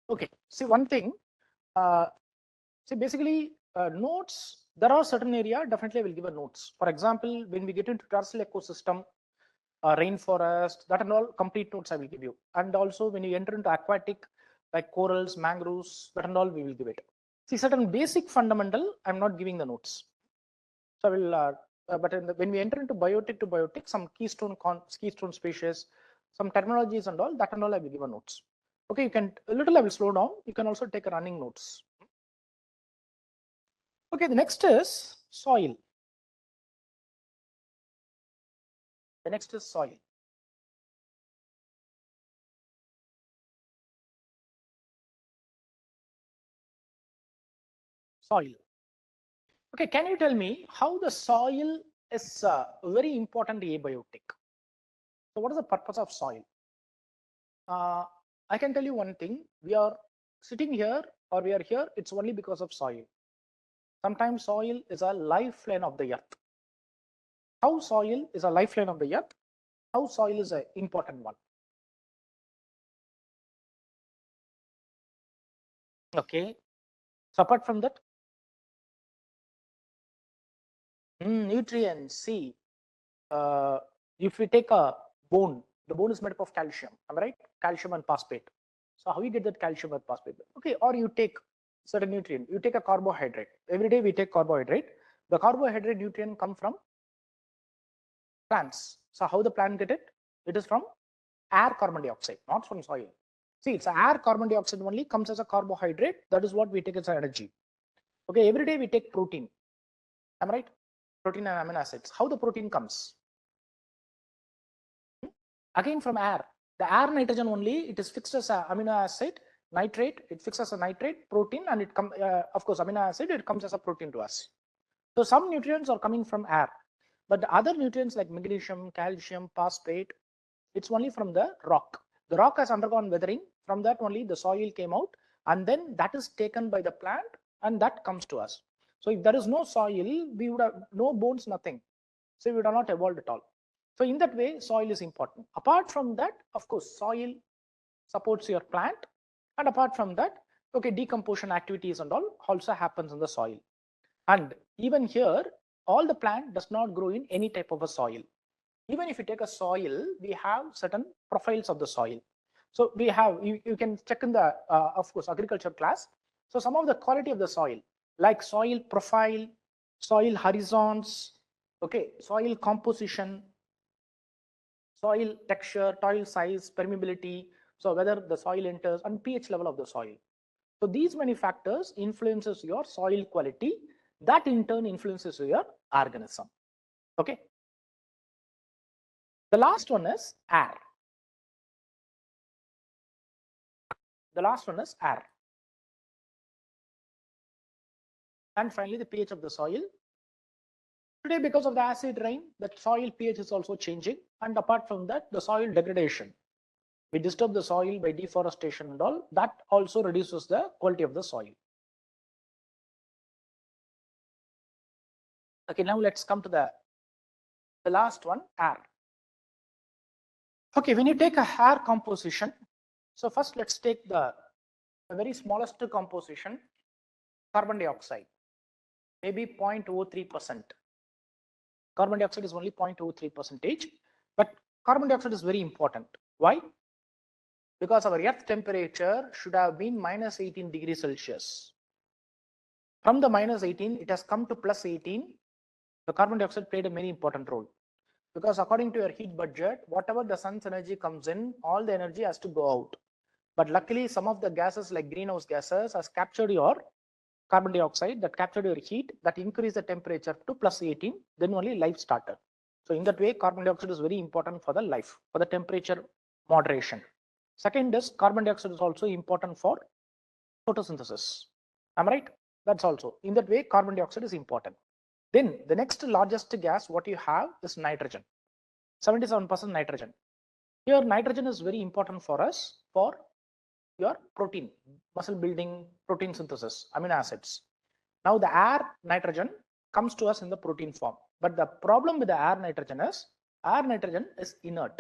Okay, see one thing, see basically notes, there are certain area definitely I will give a notes. For example, when we get into terrestrial ecosystem, rainforest, that and all complete notes I will give you. And also when you enter into aquatic like corals, mangroves, that and all we will give it. See certain basic fundamental, I'm not giving the notes. So I will, but when we enter into biotic to biotic, some keystone species, some terminologies and all, that and all I will give a notes. Okay, you can a little I will slow down. You can also take a running notes. Okay, the next is soil. The next is soil. Soil. Okay, can you tell me how the soil is very important abiotic? So what is the purpose of soil? I can tell you one thing. We are sitting here or we are here, it's only because of soil. Sometimes soil is a lifeline of the earth. How soil is a lifeline of the earth? How soil is an important one? Okay. So apart from that, nutrients. See, if we take a bone, the bone is made up of calcium. Am I right? Calcium and phosphate. So how you get that calcium and phosphate? Okay. Or you take certain nutrient. You take a carbohydrate. Every day we take carbohydrate. The carbohydrate nutrient come from plants. So how the plant get it? It is from air carbon dioxide, not from soil. See, it's air carbon dioxide only comes as a carbohydrate. That is what we take as energy. Okay, every day we take protein. Am I right? Protein and amino acids. How the protein comes? Again from air. The air nitrogen only, it is fixed as a amino acid, nitrate, it fixes a nitrate, protein, and it comes, of course, amino acid, it comes as a protein to us. So some nutrients are coming from air, but the other nutrients like magnesium, calcium, phosphate, it's only from the rock. The rock has undergone weathering. From that only the soil came out, and then that is taken by the plant, and that comes to us. So if there is no soil, we would have no bones, nothing. So we would have not evolved at all. So in that way, soil is important. Apart from that, of course, soil supports your plant, and apart from that, okay, decomposition activities and all also happens in the soil. And even here, all the plant does not grow in any type of a soil. Even if you take a soil, we have certain profiles of the soil. So we have, you can check in the, of course, agriculture class. So some of the quality of the soil, like soil profile, soil horizons, okay, soil composition, soil texture, soil size, permeability, so whether the soil enters, and pH level of the soil. So these many factors influences your soil quality. That in turn influences your organism. Okay. The last one is air. The last one is air. And finally, the pH of the soil. Today, because of the acid rain, the soil pH is also changing. And apart from that, the soil degradation. We disturb the soil by deforestation and all. That also reduces the quality of the soil. Okay, now let's come to the last one, air. Okay, when you take a air composition, so first let's take the very smallest composition, carbon dioxide, maybe 0.03%. Carbon dioxide is only 0.03%, but carbon dioxide is very important. Why? Because our earth temperature should have been minus 18 degrees Celsius. From the minus 18, it has come to plus 18. The carbon dioxide played a very important role. Because according to your heat budget, whatever the sun's energy comes in, all the energy has to go out. But luckily, some of the gases like greenhouse gases has captured your carbon dioxide, that captured your heat, that increased the temperature to plus 18, then only life started. So in that way, carbon dioxide is very important for the life, for the temperature moderation. Second is carbon dioxide is also important for photosynthesis. Am I right? That's also, in that way, carbon dioxide is important. Then the next largest gas, what you have is nitrogen, 77% nitrogen. Here, nitrogen is very important for us for your protein, muscle building, protein synthesis, amino acids. Now the air nitrogen comes to us in the protein form. But the problem with the air nitrogen is inert.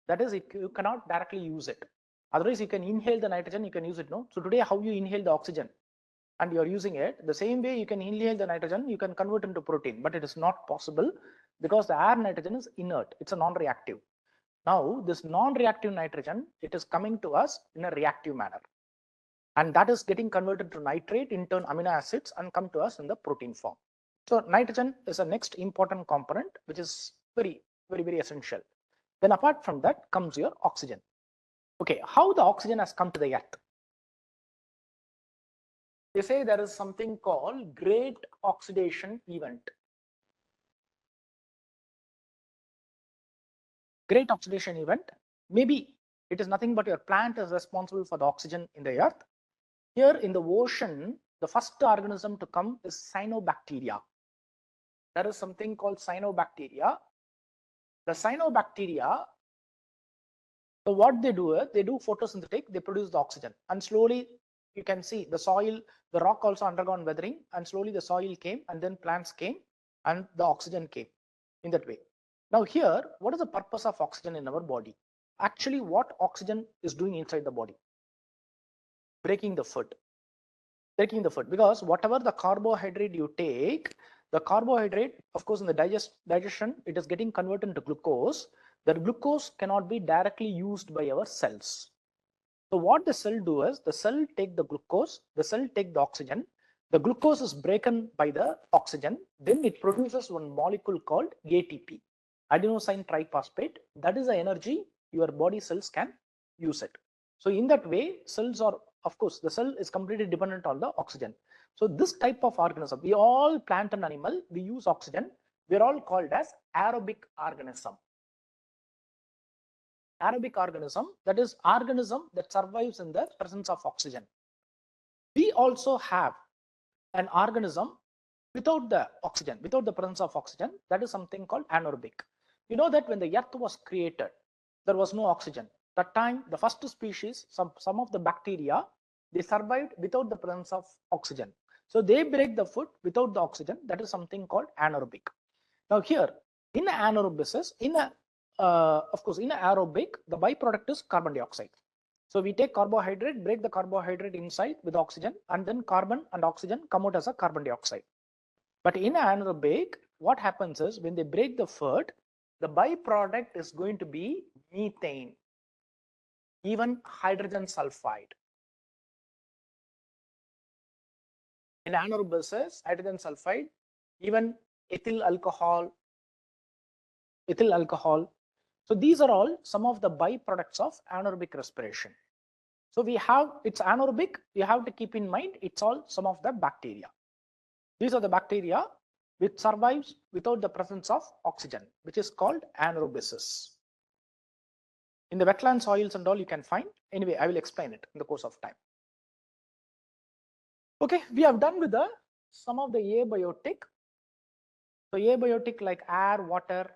That is, you cannot directly use it. Otherwise, you can inhale the nitrogen, you can use it, no? So today, how you inhale the oxygen and you're using it, the same way you can inhale the nitrogen, you can convert into protein, but it is not possible because the air nitrogen is inert. It's a non-reactive. Now, this non-reactive nitrogen, it is coming to us in a reactive manner. And that is getting converted to nitrate, in turn amino acids, and come to us in the protein form. So nitrogen is the next important component, which is very, very, very essential. Then apart from that comes your oxygen. Okay, how the oxygen has come to the earth? They say there is something called great oxidation event. Great oxidation event, maybe it is nothing but your plant is responsible for the oxygen in the earth. Here in the ocean, the first organism to come is cyanobacteria. There is something called cyanobacteria. The cyanobacteria, so what they do is they do photosynthetic, they produce the oxygen, and slowly you can see the soil, the rock also undergone weathering, and slowly the soil came, and then plants came, and the oxygen came in that way. Now here, what is the purpose of oxygen in our body? Actually, what oxygen is doing inside the body? Breaking the food. Breaking the food, because whatever the carbohydrate you take, the carbohydrate, of course, in the digestion, it is getting converted into glucose. The glucose cannot be directly used by our cells. So what the cell do is the cell take the glucose, the cell take the oxygen, the glucose is broken by the oxygen, then it produces one molecule called ATP, adenosine triphosphate. That is the energy your body cells can use it. So in that way, cells are, of course, the cell is completely dependent on the oxygen. So this type of organism, we all plant and animal, we use oxygen. We are all called as aerobic organism. Aerobic organism, that is organism that survives in the presence of oxygen. We also have an organism without the oxygen, without the presence of oxygen, that is something called anaerobic. You know that when the earth was created, there was no oxygen. That time, the first species, some of the bacteria, they survived without the presence of oxygen. So they break the food without the oxygen. That is something called anaerobic. Now here, in anaerobic, of course, in aerobic, the byproduct is carbon dioxide. So we take carbohydrate, break the carbohydrate inside with oxygen, and then carbon and oxygen come out as a carbon dioxide. But in anaerobic, what happens is when they break the food, the byproduct is going to be methane, even hydrogen sulfide. In anaerobic, hydrogen sulfide, even ethyl alcohol. So these are all some of the byproducts of anaerobic respiration. So we have, it's anaerobic, you have to keep in mind, it's all some of the bacteria. These are the bacteria which survives without the presence of oxygen, which is called anaerobic. In the wetland soils and all you can find. Anyway, I will explain it in the course of time. Okay, we have done with some of the abiotic. So abiotic like air, water,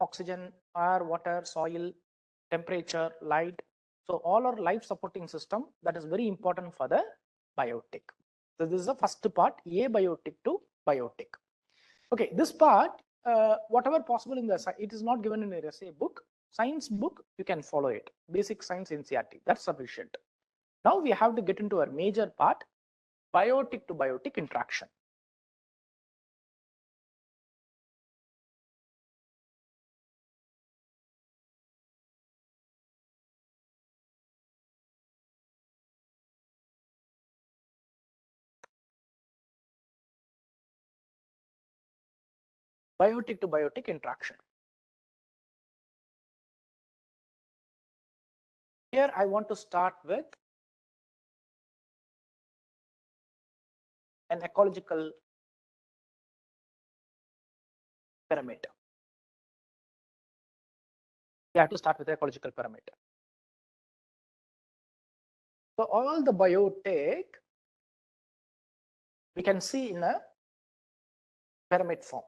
oxygen, air, water, soil, temperature, light. So all our life supporting system, that is very important for the biotic. So this is the first part, abiotic to biotic. Okay, this part, whatever possible in the, it is not given in a essay book. Science book, you can follow it. Basic science NCERT, that's sufficient. Now we have to get into our major part, biotic to biotic interaction. Biotic to biotic interaction. Here I want to start with an ecological pyramid. We have to start with the ecological pyramid. So all the biotic we can see in a pyramid form.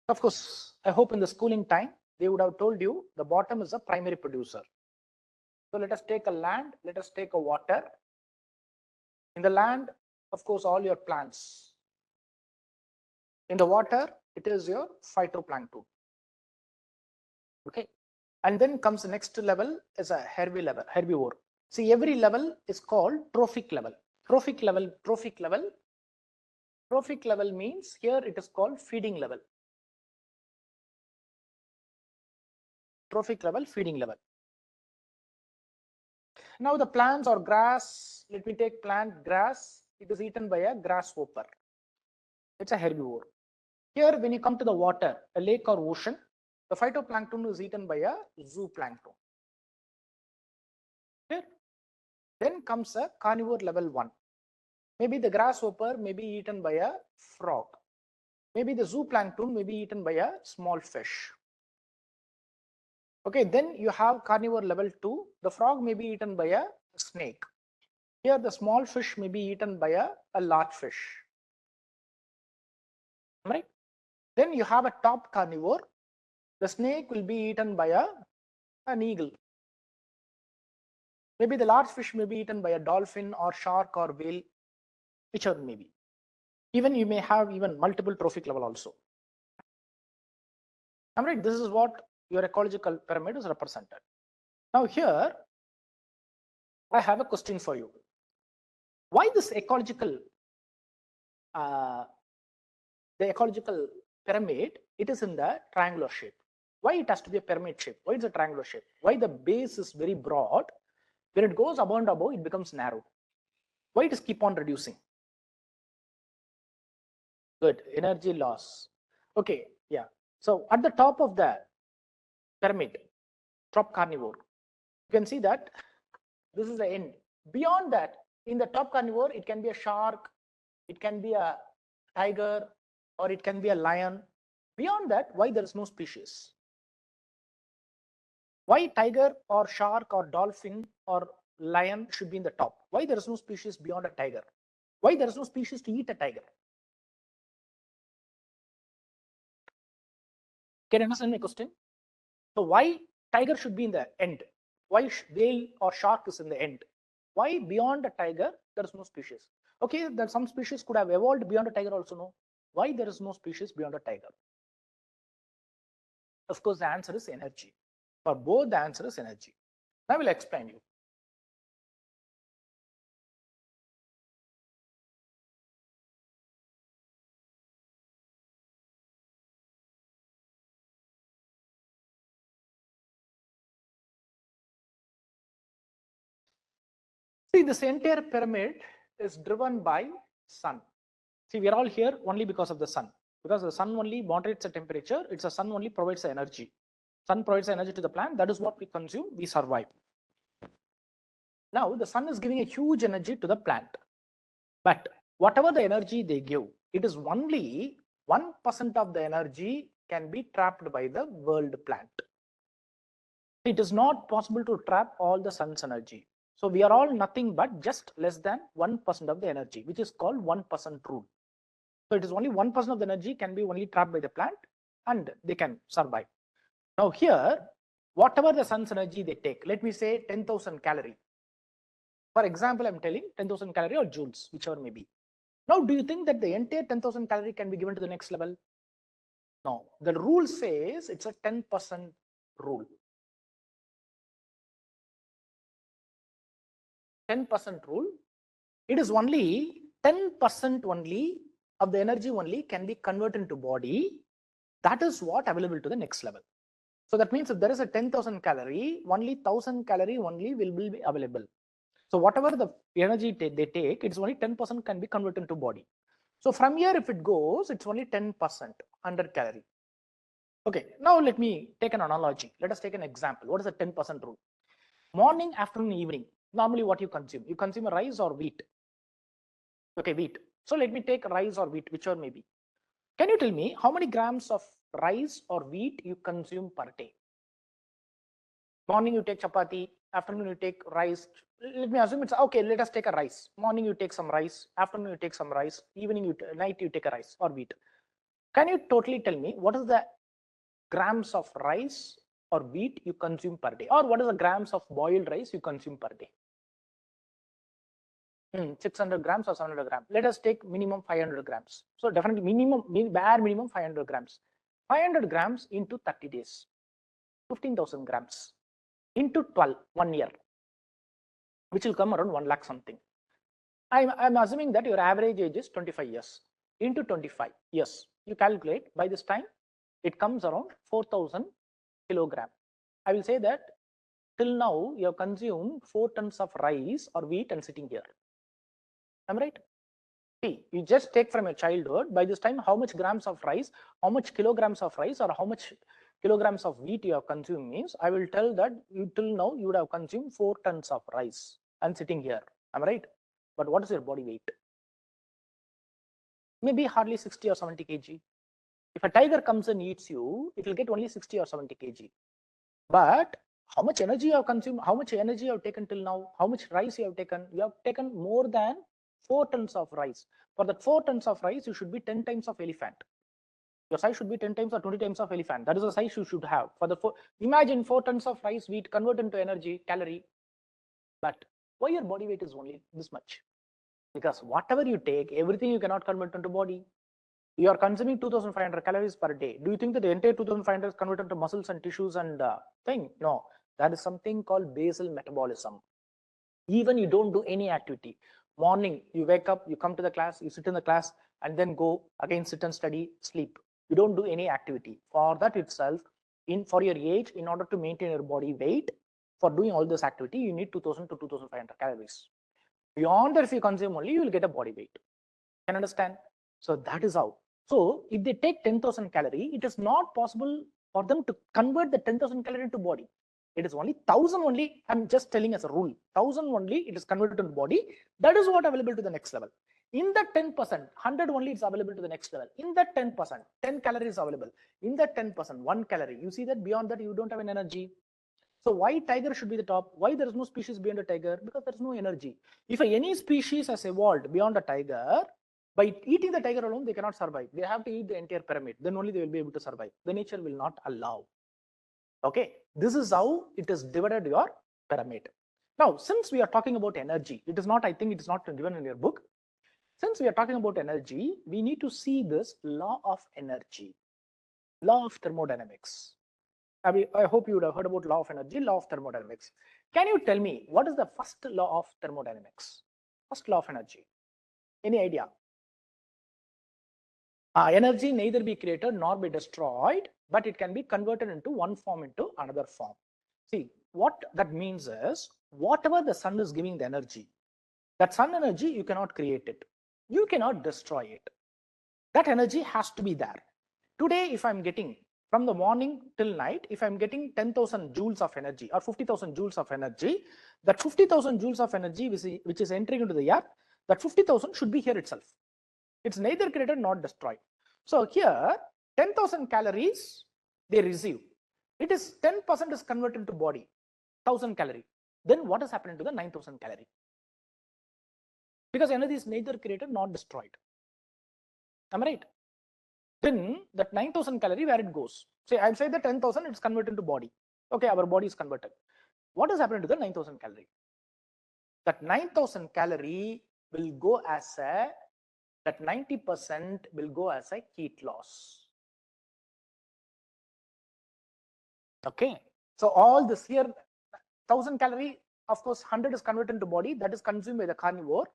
Of course, I hope in the schooling time, they would have told you the bottom is a primary producer. So let us take a land, let us take a water. In the land, of course, all your plants. In the water, it is your phytoplankton. Okay. And then comes the next level is a herbivore. See, every level is called trophic level. Trophic level means here it is called feeding level. Trophic level, feeding level. Now the plants or grass, let me take plant grass. It is eaten by a grasshopper. It's a herbivore. Here, when you come to the water, a lake or ocean, the phytoplankton is eaten by a zooplankton. Okay? Then comes a carnivore level 1. Maybe the grasshopper may be eaten by a frog. Maybe the zooplankton may be eaten by a small fish. Okay, then you have carnivore level 2. The frog may be eaten by a snake. Here, the small fish may be eaten by a large fish. Right? Then you have a top carnivore. The snake will be eaten by an eagle. Maybe the large fish may be eaten by a dolphin or shark or whale, whichever may be. Even you may have even multiple trophic level also. All right, this is what your ecological pyramid is represented. Now here, I have a question for you. Why this ecological, the ecological pyramid, it is in the triangular shape. Why it has to be a pyramid shape? Why it's a triangular shape? Why the base is very broad? When it goes above and above, it becomes narrow. Why it is keep on reducing? Good, energy loss. Okay, yeah. So at the top of the pyramid, top carnivore, you can see that this is the end. Beyond that, in the top carnivore, it can be a shark, it can be a tiger, or it can be a lion. Beyond that, why there is no species? Why tiger or shark or dolphin or lion should be in the top? Why there is no species beyond a tiger? Why there is no species to eat a tiger? Can you understand my question? So why tiger should be in the end? Why whale or shark is in the end? Why beyond a tiger there is no species? Okay, that some species could have evolved beyond a tiger also. No. Why there is no species beyond a tiger? Of course, the answer is energy. For both, the answer is energy. I will explain you. See, this entire pyramid is driven by sun. See, we are all here only because of the sun. Because the sun only moderates the temperature. It's the sun only provides the energy. Sun provides the energy to the plant. That is what we consume. We survive. Now, the sun is giving a huge energy to the plant. But whatever the energy they give, it is only 1% of the energy can be trapped by the world plant. It is not possible to trap all the sun's energy. So we are all nothing but just less than 1% of the energy, which is called 1% rule. So it is only 1% of the energy can be only trapped by the plant and they can survive. Now here, whatever the sun's energy they take, let me say 10,000 calorie. For example, I'm telling 10,000 calorie or joules, whichever may be. Now, do you think that the entire 10,000 calorie can be given to the next level? No, the rule says it's a 10% rule. 10% rule. It is only 10% only of the energy only can be converted into body. That is what available to the next level. So that means if there is a 10,000 calorie, only 1,000 calorie only will be available. So whatever the energy they take, it's only 10% can be converted into body. So from here, if it goes, it's only 10%, 100 calorie. Okay, now let me take an analogy. Let us take an example. What is the 10% rule? Morning, afternoon, evening. Normally what you consume? You consume rice or wheat. Okay, wheat. So let me take rice or wheat, whichever may be. Can you tell me how many grams of rice or wheat you consume per day? Morning you take chapati, afternoon you take rice. Let me assume it's okay. Let us take a rice. Morning you take some rice, afternoon you take some rice, evening night you take a rice or wheat. Can you totally tell me what is the grams of rice or wheat you consume per day, or what is the grams of boiled rice you consume per day? 600 grams or 700 grams. Let us take minimum 500 grams. So definitely bare minimum 500 grams. 500 grams into 30 days. 15,000 grams into 12, 1 year, which will come around 1 lakh something. I'm assuming that your average age is 25 years. Into 25 years, you calculate by this time, it comes around 4,000 kilogram. I will say that till now, you have consumed 4 tons of rice or wheat and sitting here. Am I right? See, you just take from your childhood, by this time, how much grams of rice, how much kilograms of rice, or how much kilograms of wheat you have consumed means, I will tell that till now, you would have consumed 4 tons of rice and sitting here. Am I right? But what is your body weight? Maybe hardly 60 or 70 kg. If a tiger comes and eats you, it will get only 60 or 70 kg. But how much energy you have consumed, how much energy you have taken till now, how much rice you have taken more than 4 tons of rice. For that 4 tons of rice, you should be 10 times of elephant. Your size should be 10 times or 20 times of elephant. That is the size you should have. For the imagine 4 tons of rice, wheat, convert into energy, calorie. But why your body weight is only this much? Because whatever you take, everything you cannot convert into body. You are consuming 2,500 calories per day. Do you think that the entire 2,500 is converted to muscles and tissues and thing? No, that is something called basal metabolism. Even you don't do any activity. Morning, you wake up, you come to the class, you sit in the class, and then go again, sit and study, sleep. You don't do any activity. For that itself, for your age, in order to maintain your body weight, for doing all this activity, you need 2,000 to 2,500 calories. Beyond that, if you consume only, you will get a body weight. Can you understand? So that is how. So if they take 10,000 calorie, it is not possible for them to convert the 10,000 calorie into body. It is only 1,000 only. I'm just telling as a rule. 1,000 only it is converted into body. That is what available to the next level. In that 10%, 100 only it's available to the next level. In that 10%, 10 calories available. In that 10%, 1 calorie. You see that beyond that you don't have an energy. So why tiger should be the top? Why there is no species beyond a tiger? Because there is no energy. If any species has evolved beyond a tiger, by eating the tiger alone, they cannot survive. They have to eat the entire pyramid. Then only they will be able to survive. The nature will not allow. Okay, this is how it is divided your pyramid. Now, since we are talking about energy, it is not, I think it is not given in your book. Since we are talking about energy, we need to see this law of energy, law of thermodynamics. I hope you would have heard about law of energy, law of thermodynamics. Can you tell me what is the first law of thermodynamics? First law of energy. Any idea? Energy neither be created nor be destroyed, but it can be converted into one form into another form. See, what that means is, whatever the sun is giving the energy, that sun energy, you cannot create it. You cannot destroy it. That energy has to be there. Today, if I'm getting from the morning till night, if I'm getting 10,000 joules of energy or 50,000 joules of energy, that 50,000 joules of energy which is entering into the earth, that 50,000 should be here itself. It's neither created nor destroyed. So here, 10,000 calories they receive. It is 10% is converted to body, 1,000 calorie. Then what is happening to the 9,000 calorie? Because energy is neither created nor destroyed. Am I right? Then that 9,000 calorie, where it goes? Say I'll say the 10,000 it's converted to body. Okay, our body is converted. What is happening to the 9,000 calorie? That 9,000 calorie will go as a, that 90% will go as a heat loss. Okay, so all this here, 1,000 calorie, of course, 100 is converted into body, that is consumed by the carnivore.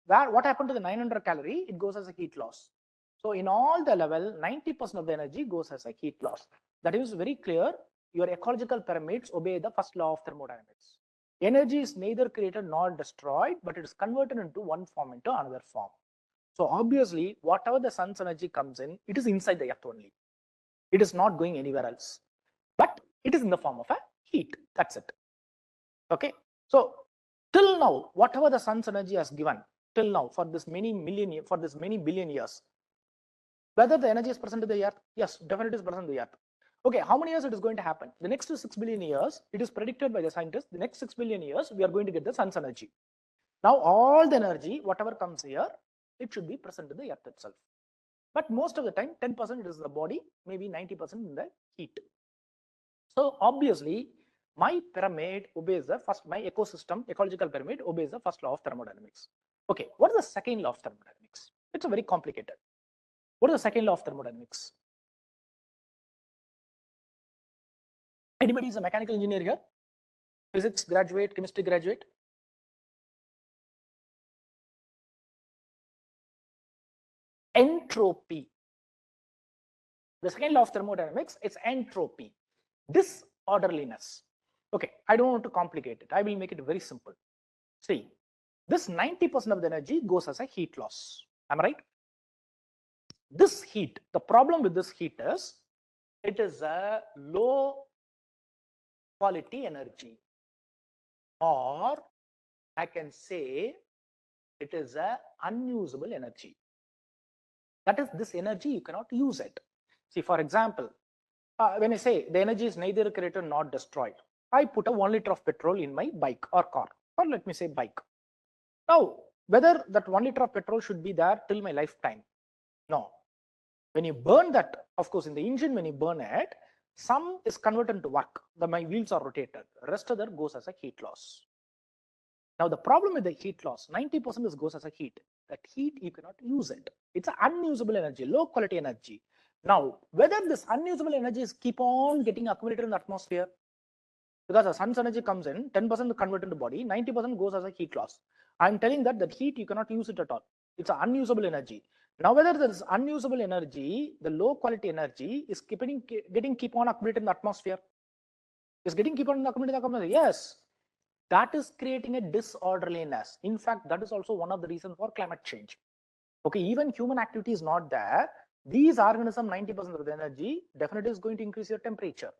Where what happened to the 900 calorie? It goes as a heat loss. So in all the level, 90% of the energy goes as a heat loss. That is very clear. Your ecological pyramids obey the first law of thermodynamics. Energy is neither created nor destroyed, but it is converted into one form into another form. So obviously, whatever the sun's energy comes in, it is inside the earth only. It is not going anywhere else. But it is in the form of a heat. That's it. Okay. So till now, whatever the sun's energy has given, till now, for this many billion years, whether the energy is present to the earth, yes, definitely is present to the earth. Okay, how many years it is going to happen? The next 6 billion years, it is predicted by the scientists, the next 6 billion years, we are going to get the sun's energy. Now, all the energy, whatever comes here, it should be present to the earth itself. But most of the time, 10% it is the body, maybe 90% in the heat. So obviously, my pyramid obeys the first, my ecosystem, ecological pyramid obeys the first law of thermodynamics. Okay, what is the second law of thermodynamics? It's a very complicated. What is the second law of thermodynamics? Anybody is a mechanical engineer here? Physics graduate, chemistry graduate? Entropy. The second law of thermodynamics, it's entropy, disorderliness. Okay, I don't want to complicate it. I will make it very simple. See, this 90% of the energy goes as a heat loss. Am I right? This heat, the problem with this heat is, it is a low quality energy, or I can say it is a unusable energy. That is, this energy you cannot use it. See, for example, when I say the energy is neither created nor destroyed, I put a 1 liter of petrol in my bike or car, or let me say bike. Now, whether that 1 liter of petrol should be there till my lifetime? No. When you burn that, of course, in the engine, when you burn it, some is converted to work. My wheels are rotated. The rest of that goes as a heat loss. Now, the problem with the heat loss, 90% goes as a heat. That heat, you cannot use it. It's an unusable energy, low quality energy. Now, whether this unusable energy is keep on getting accumulated in the atmosphere, because the sun's energy comes in, 10% converted into body, 90% goes as a heat loss. I'm telling that heat, you cannot use it at all. It's an unusable energy. Now, whether there is unusable energy, the low quality energy is keep on accumulated in the atmosphere. Is getting keep on accumulated in the atmosphere. Yes, that is creating a disorderliness. In fact, that is also one of the reasons for climate change. Okay, even human activity is not there. These organisms, 90% of the energy definitely is going to increase your temperature.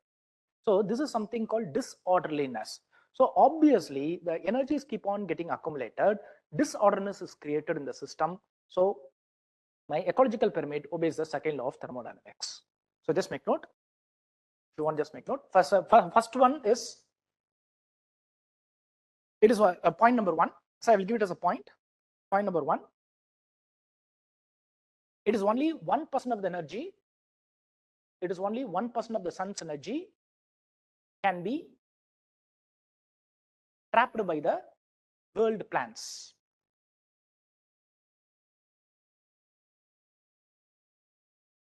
So this is something called disorderliness. So obviously the energies keep on getting accumulated. Disorderliness is created in the system. So my ecological pyramid obeys the second law of thermodynamics. So just make note. If you want, just make note. First one is, it is a point number 1. So I will give it as a point. Point number 1. It is only 1% of the energy. It is only 1% of the sun's energy can be trapped by the world plants.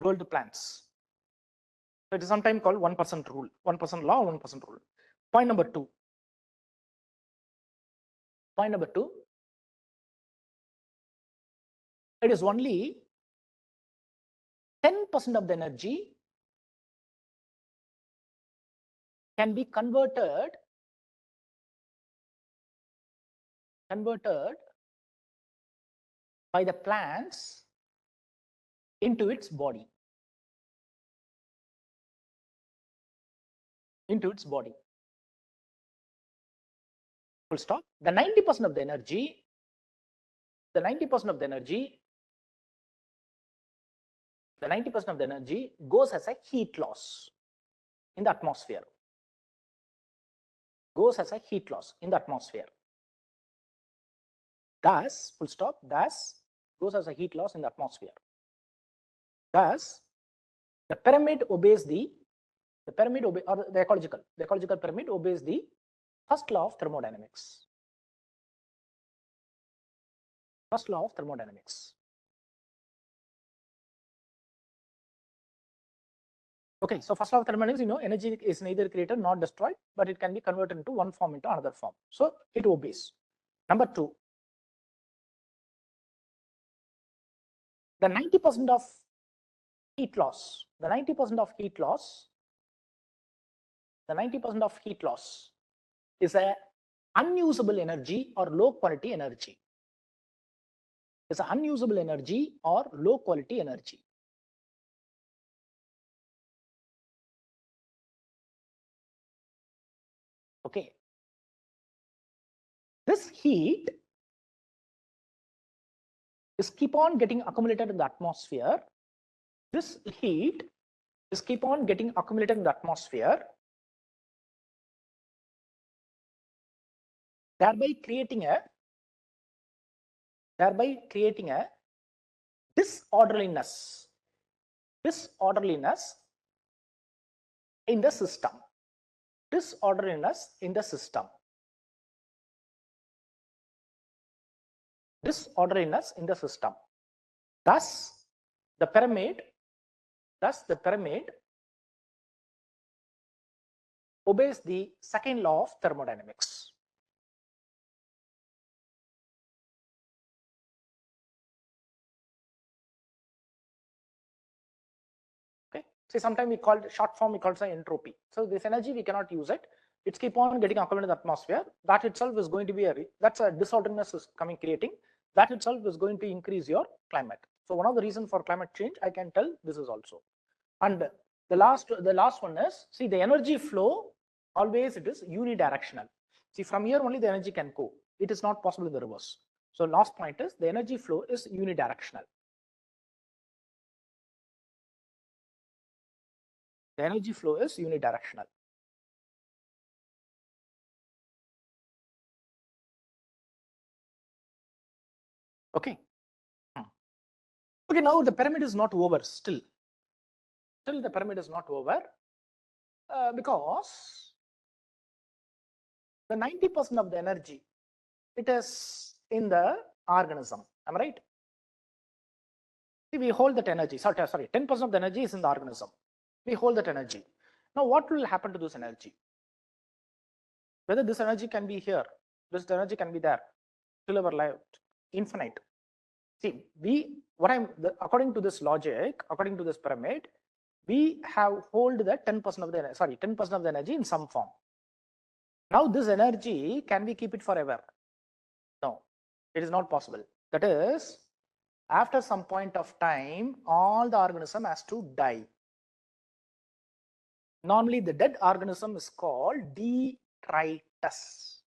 World plants. So it is sometimes called 1% rule, 1% law, 1% rule. Point number 2. Point number 2. It is only 10% of the energy can be converted by the plants into its body. Into its body. Full stop. The 90% of the energy, the 90% of the energy goes as a heat loss in the atmosphere. Goes as a heat loss in the atmosphere. Thus, full stop, thus goes as a heat loss in the atmosphere. Thus, the pyramid obeys the ecological pyramid obeys the first law of thermodynamics. First law of thermodynamics. Okay, so first law of thermodynamics, energy is neither created nor destroyed, but it can be converted into one form into another form. So it obeys. Number 2, the 90% of heat loss, the 90% of heat loss is a unusable energy or low quality energy. It's an unusable energy or low quality energy. Okay. This heat is keep on getting accumulated in the atmosphere. This heat is keep on getting accumulated in the atmosphere, thereby creating a disorderliness in the system. Disorderliness in the system. Disorderliness in the system. Thus, the pyramid obeys the second law of thermodynamics. Okay. See, sometimes we call it short form, we call it entropy. So this energy, we cannot use it. It's keep on getting accumulated in the atmosphere. That itself is going to be that's a disorderness is coming creating. That itself is going to increase your climate. So one of the reasons for climate change, I can tell this is also. And the last one is, see, the energy flow, always it is unidirectional. See, from here only the energy can go. It is not possible in the reverse. So last point is the energy flow is unidirectional. The energy flow is unidirectional. Okay. Okay, now the pyramid is not over still. Still the pyramid is not over because the 90% of the energy, it is in the organism. Am I right? See, we hold that energy. Sorry, 10% of the energy is in the organism. We hold that energy. Now, what will happen to this energy? Whether this energy can be here, this energy can be there, till our life, infinite. See, according to this logic, according to this pyramid, we have hold the 10% of the 10% of the energy in some form. Now, this energy, can we keep it forever? No, it is not possible. That is, after some point of time, all the organism has to die. Normally, the dead organism is called detritus.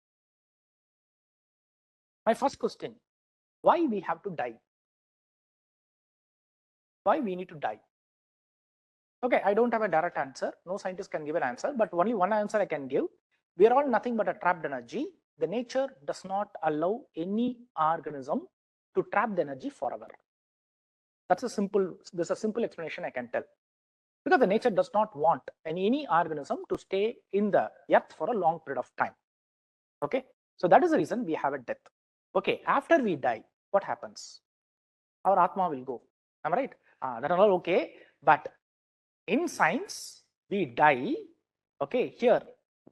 My first question, why we have to die? Why we need to die? Okay, I don't have a direct answer. No scientist can give an answer, but only one answer I can give. We are all nothing but a trapped energy. The nature does not allow any organism to trap the energy forever. There's a simple explanation I can tell. Because the nature does not want any organism to stay in the earth for a long period of time. Okay, so that is the reason we have a death. Okay, after we die, what happens? Our Atma will go. Am I right? That are all okay. But in science, we die. Okay, here,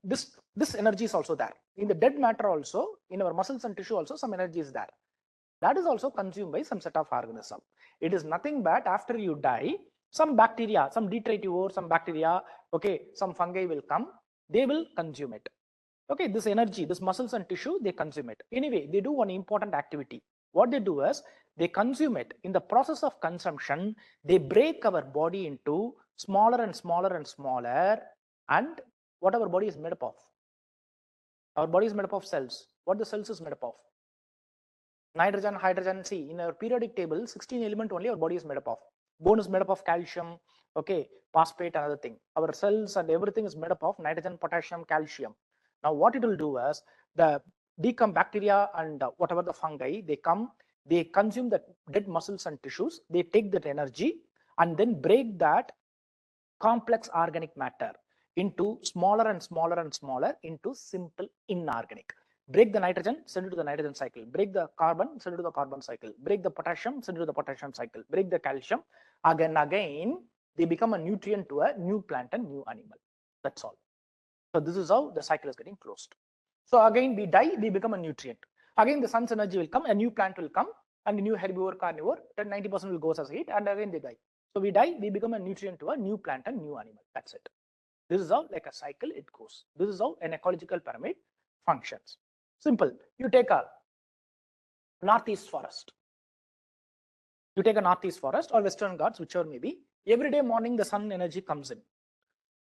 this energy is also there. In the dead matter also, in our muscles and tissue also, some energy is there. That is also consumed by some set of organism. It is nothing but after you die, some bacteria, some detritivore, some bacteria, okay, some fungi will come, they will consume it. Okay, this energy, this muscles and tissue, they consume it. Anyway, they do one important activity. What they do is, they consume it. In the process of consumption, they break our body into smaller and smaller and smaller, and what our body is made up of. Our body is made up of cells. What the cells is made up of? Nitrogen, hydrogen. See, in our periodic table, 16 element only our body is made up of. Bone is made up of calcium, okay, phosphate, another thing. Our cells and everything is made up of nitrogen, potassium, calcium. Now, what it will do is, the decomposed bacteria and whatever the fungi, they come, they consume the dead muscles and tissues, they take that energy and then break that complex organic matter into smaller and smaller and smaller into simple inorganic. Break the nitrogen, send it to the nitrogen cycle. Break the carbon, send it to the carbon cycle. Break the potassium, send it to the potassium cycle. Break the calcium, again, they become a nutrient to a new plant and new animal. That's all. So this is how the cycle is getting closed. So again, we die, we become a nutrient. Again, the sun's energy will come, a new plant will come, and a new herbivore, carnivore, then 90% will go as heat, and again they die. So we die, we become a nutrient to a new plant and new animal. That's it. This is how, like a cycle, it goes. This is how an ecological pyramid functions. Simple. You take a northeast forest. You take a northeast forest or Western Ghats, whichever may be. Every day morning, the sun energy comes in.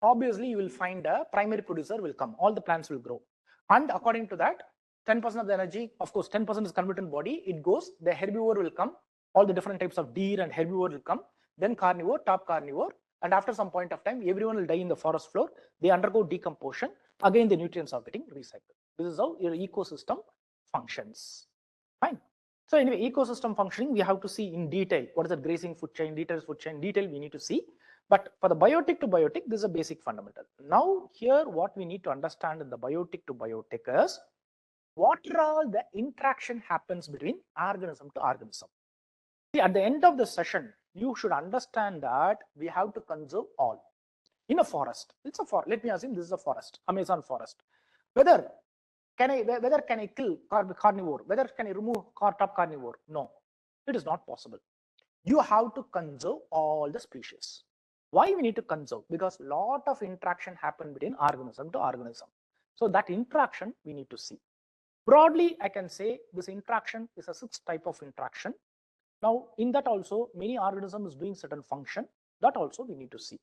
Obviously, you will find a primary producer will come. All the plants will grow. And according to that, 10% of the energy, of course, 10% is converted in body. It goes, the herbivore will come. All the different types of deer and herbivore will come. Then carnivore, top carnivore. And after some point of time, everyone will die in the forest floor. They undergo decomposition. Again, the nutrients are getting recycled. This is how your ecosystem functions. Fine. So anyway, ecosystem functioning, we have to see in detail. What is the grazing food chain, details food chain, detail we need to see. But for the biotic to biotic, this is a basic fundamental. Now here, what we need to understand in the biotic to biotic is, what are all the interaction happens between organism to organism. See, at the end of the session, you should understand that we have to conserve all. in a forest. It's a forest. Let me assume this is a forest, Amazon forest. Whether can I kill carnivore? Whether can I remove top carnivore? No, it is not possible. You have to conserve all the species. Why we need to conserve? Because lot of interaction happen between organism to organism. So that interaction we need to see. Broadly, I can say this interaction is a 6 type of interaction. Now, in that also, many organisms doing certain function. That also we need to see.